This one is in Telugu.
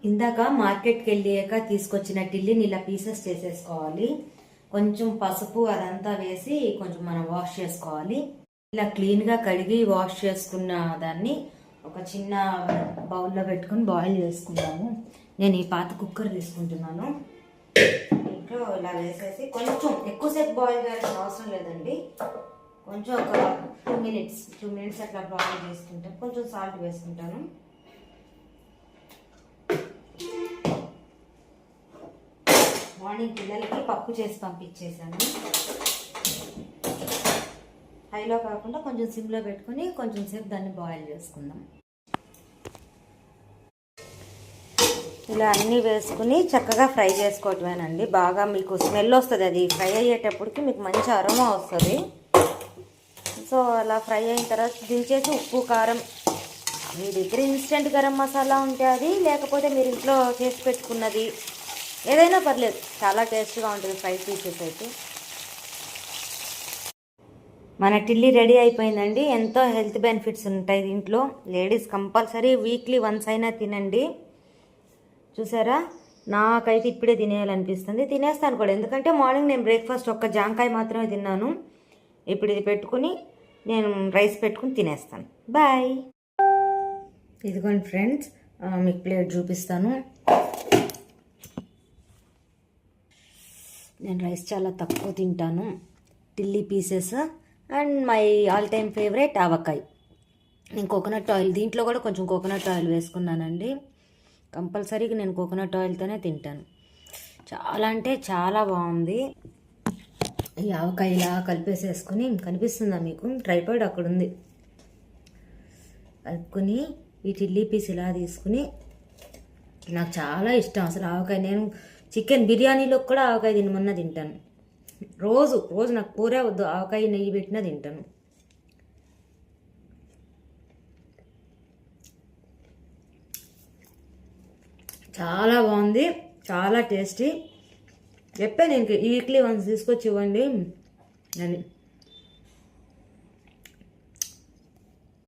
ఇందాక మార్కెట్కి వెళ్ళాక తీసుకొచ్చిన టిల్లిని ఇలా పీసెస్ చేసేసుకోవాలి. కొంచెం పసుపు అదంతా వేసి కొంచెం మనం వాష్ చేసుకోవాలి. ఇలా క్లీన్గా కడిగి వాష్ చేసుకున్న దాన్ని ఒక చిన్న బౌల్లో పెట్టుకొని బాయిల్ చేసుకుంటాము. నేను ఈ పాత కుక్కర్ తీసుకుంటున్నాను. ఇంట్లో ఇలా వేసేసి కొంచెం ఎక్కువసేపు బాయిల్ చేయాల్సిన అవసరం లేదండి. కొంచెం ఒక 2 మినిట్స్ అట్లా బాయిల్ చేసుకుంటాను. కొంచెం సాల్ట్ వేసుకుంటాను. మార్నింగ్ పిల్లలకి పప్పు చేసి పంపించేసాను. హైలో కాకుండా కొంచెం సిమ్లో పెట్టుకుని కొంచెం సేపు దాన్ని బాయిల్ చేసుకుందాం. ఇలా అన్నీ వేసుకుని చక్కగా ఫ్రై చేసుకోవటమేనండి. బాగా మీకు స్మెల్ వస్తుంది, అది ఫ్రై అయ్యేటప్పటికి మీకు మంచి అరోమా వస్తుంది. సో అలా ఫ్రై అయిన తర్వాత దించేసి ఉప్పు కారం, మీ దగ్గర ఇన్స్టెంట్ గరం మసాలా ఉంటే అది, లేకపోతే మీరు ఇంట్లో చేసి పెట్టుకున్నది ఏదైనా పర్లేదు, చాలా టేస్ట్గా ఉంటుంది ఫ్రై పీసెస్ అయితే. మన టిల్లీ రెడీ అయిపోయిందండి. ఎంతో హెల్త్ బెనిఫిట్స్ ఉంటాయి దీంట్లో. లేడీస్ కంపల్సరీ వీక్లీ వన్స్ అయినా తినండి. చూసారా, నాకైతే ఇప్పుడే తినేయాలనిపిస్తుంది. తినేస్తాను కూడా, ఎందుకంటే మార్నింగ్ నేను బ్రేక్ఫాస్ట్ ఒక్క జాంకాయ మాత్రమే తిన్నాను. ఇప్పుడు ఇది పెట్టుకుని నేను రైస్ పెట్టుకుని తినేస్తాను. బాయ్. ఇదిగోండి ఫ్రెండ్స్, మీకు ప్లేట్ చూపిస్తాను. నేను రైస్ చాలా తక్కువ తింటాను. టిల్లీ pieces and my all time favourite avakaya. నేను కోకోనట్ ఆయిల్, దీంట్లో కూడా కొంచెం కోకోనట్ ఆయిల్ వేసుకున్నానండి. కంపల్సరీగా నేను కోకోనట్ ఆయిల్తోనే తింటాను. చాలా అంటే చాలా బాగుంది. ఈ ఆవకాయ ఇలా కలిపేసేసుకుని, కనిపిస్తుందా మీకు? ట్రైపాడ్ అక్కడ ఉంది. కలుపుకొని ఈ టిల్లీ పీస్ ఇలా తీసుకుని, నాకు చాలా ఇష్టం అసలు ఆవకాయ. నేను చికెన్ బిర్యానీలో కూడా ఆవకాయ తినమన్నా తింటాను. రోజు నాకు కూరే వద్దు, ఆవకాయ నెయ్యి పెట్టినా తింటాను. చాలా బాగుంది, చాలా టేస్టీ. చెప్పాను ఇంక వీక్లీ వన్స్ తీసుకొచ్చి ఇవ్వండి అని.